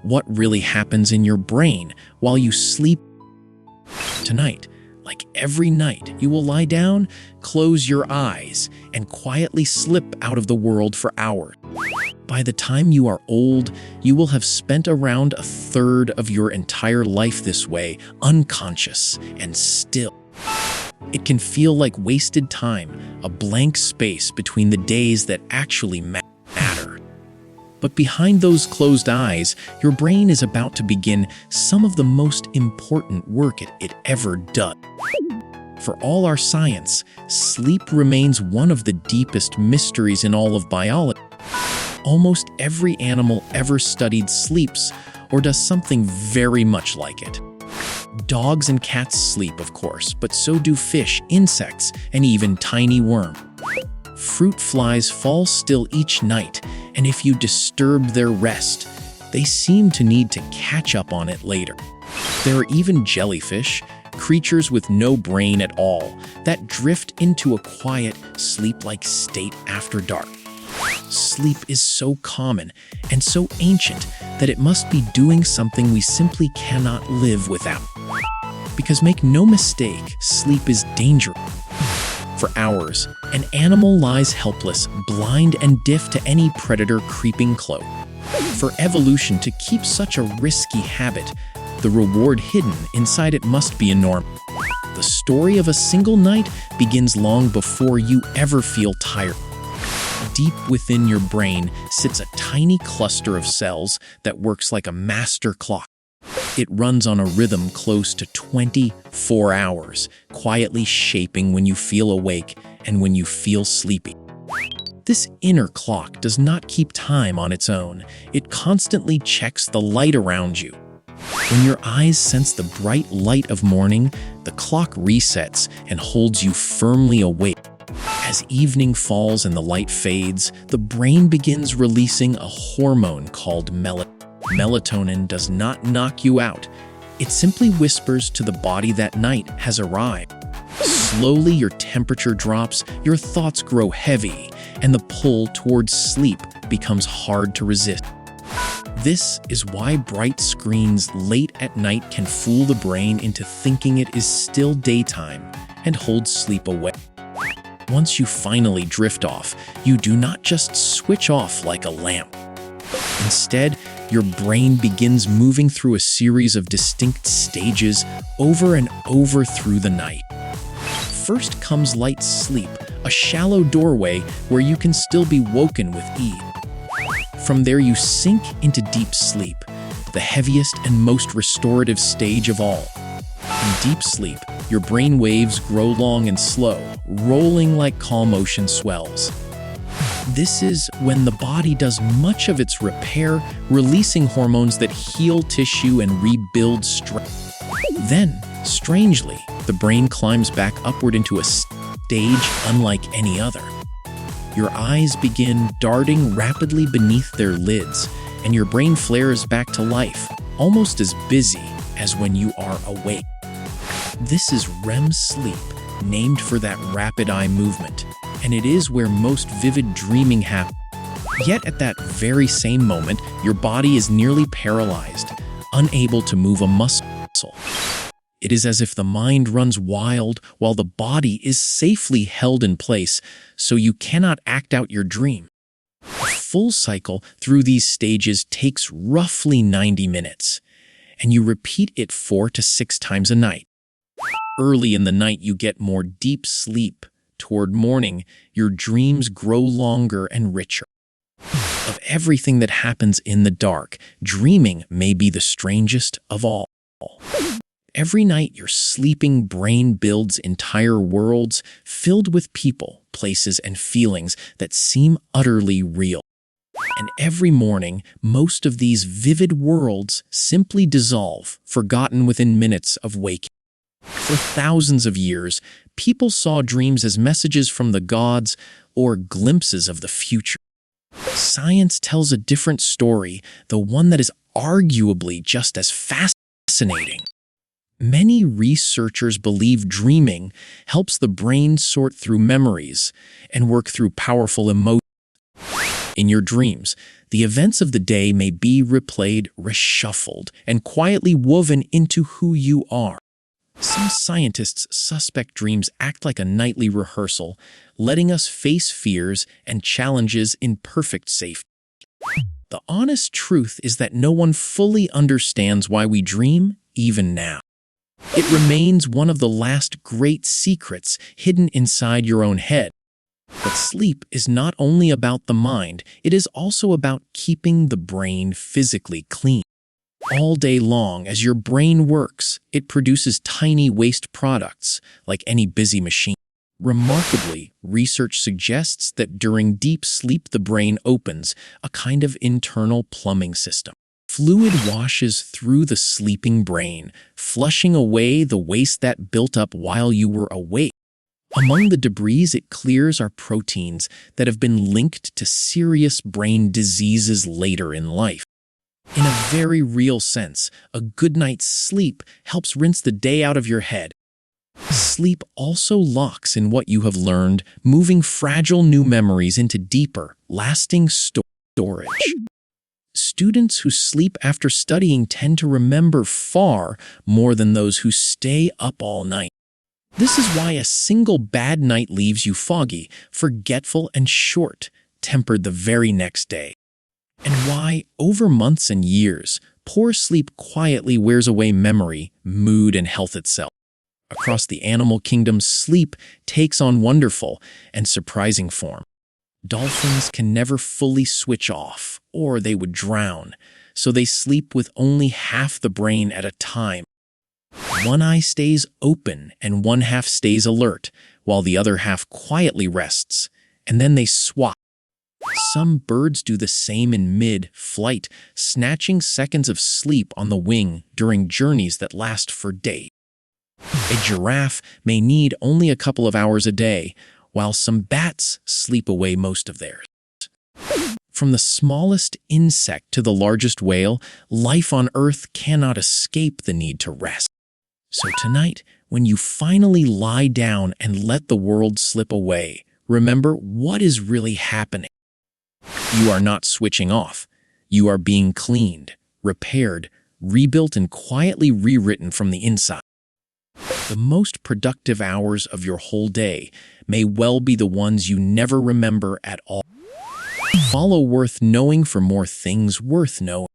what really happens in your brain while you sleep tonight. Like every night, you will lie down, close your eyes, and quietly slip out of the world for hours. By the time you are old, you will have spent around a third of your entire life this way, unconscious and still. It can feel like wasted time, a blank space between the days that actually matter. But behind those closed eyes, your brain is about to begin some of the most important work it ever does. For all our science, sleep remains one of the deepest mysteries in all of biology. Almost every animal ever studied sleeps or does something very much like it. Dogs and cats sleep, of course, but so do fish, insects, and even tiny worms. Fruit flies fall still each night, and if you disturb their rest, they seem to need to catch up on it later. There are even jellyfish, creatures with no brain at all, that drift into a quiet, sleep-like state after dark. Sleep is so common and so ancient that it must be doing something we simply cannot live without. Because make no mistake, sleep is dangerous. For hours, an animal lies helpless, blind and deaf to any predator creeping close. For evolution to keep such a risky habit, the reward hidden inside it must be enormous. The story of a single night begins long before you ever feel tired. Deep within your brain sits a tiny cluster of cells that works like a master clock. It runs on a rhythm close to 24 hours, quietly shaping when you feel awake and when you feel sleepy. This inner clock does not keep time on its own. It constantly checks the light around you. When your eyes sense the bright light of morning, the clock resets and holds you firmly awake. As evening falls and the light fades, the brain begins releasing a hormone called melatonin. Melatonin does not knock you out. It simply whispers to the body that night has arrived. Slowly, your temperature drops, your thoughts grow heavy, and the pull towards sleep becomes hard to resist. This is why bright screens late at night can fool the brain into thinking it is still daytime and hold sleep away. Once you finally drift off, you do not just switch off like a lamp. Instead, your brain begins moving through a series of distinct stages over and over through the night. First comes light sleep, a shallow doorway where you can still be woken with ease. From there you sink into deep sleep, the heaviest and most restorative stage of all. In deep sleep, your brain waves grow long and slow, rolling like calm ocean swells. This is when the body does much of its repair, releasing hormones that heal tissue and rebuild strength. Then, strangely, the brain climbs back upward into a stage unlike any other. Your eyes begin darting rapidly beneath their lids, and your brain flares back to life, almost as busy as when you are awake. This is REM sleep, named for that rapid eye movement, and it is where most vivid dreaming happens. Yet at that very same moment, your body is nearly paralyzed, unable to move a muscle. It is as if the mind runs wild while the body is safely held in place, so you cannot act out your dream. A full cycle through these stages takes roughly 90 minutes, and you repeat it 4 to 6 times a night. Early in the night, you get more deep sleep. Toward morning, your dreams grow longer and richer. Of everything that happens in the dark, dreaming may be the strangest of all. Every night, your sleeping brain builds entire worlds filled with people, places, and feelings that seem utterly real. And every morning, most of these vivid worlds simply dissolve, forgotten within minutes of waking. For thousands of years, people saw dreams as messages from the gods or glimpses of the future. Science tells a different story, though one that is arguably just as fascinating. Many researchers believe dreaming helps the brain sort through memories and work through powerful emotions. In your dreams, the events of the day may be replayed, reshuffled, and quietly woven into who you are. Some scientists suspect dreams act like a nightly rehearsal, letting us face fears and challenges in perfect safety. The honest truth is that no one fully understands why we dream, even now. It remains one of the last great secrets hidden inside your own head. But sleep is not only about the mind, it is also about keeping the brain physically clean. All day long, as your brain works, it produces tiny waste products, like any busy machine. Remarkably, research suggests that during deep sleep the brain opens a kind of internal plumbing system. Fluid washes through the sleeping brain, flushing away the waste that built up while you were awake. Among the debris it clears are proteins that have been linked to serious brain diseases later in life. In a very real sense, a good night's sleep helps rinse the day out of your head. Sleep also locks in what you have learned, moving fragile new memories into deeper, lasting storage. Students who sleep after studying tend to remember far more than those who stay up all night. This is why a single bad night leaves you foggy, forgetful, and short-tempered the very next day. And why, over months and years, poor sleep quietly wears away memory, mood, and health itself. Across the animal kingdom, sleep takes on wonderful and surprising form. Dolphins can never fully switch off, or they would drown, so they sleep with only half the brain at a time. One eye stays open and one half stays alert, while the other half quietly rests, and then they swap. Some birds do the same in mid-flight, snatching seconds of sleep on the wing during journeys that last for days. A giraffe may need only a couple of hours a day, while some bats sleep away most of theirs. From the smallest insect to the largest whale, life on Earth cannot escape the need to rest. So tonight, when you finally lie down and let the world slip away, remember what is really happening. You are not switching off. You are being cleaned, repaired, rebuilt, and quietly rewritten from the inside. The most productive hours of your whole day may well be the ones you never remember at all. Follow Worth Knowing for more things worth knowing.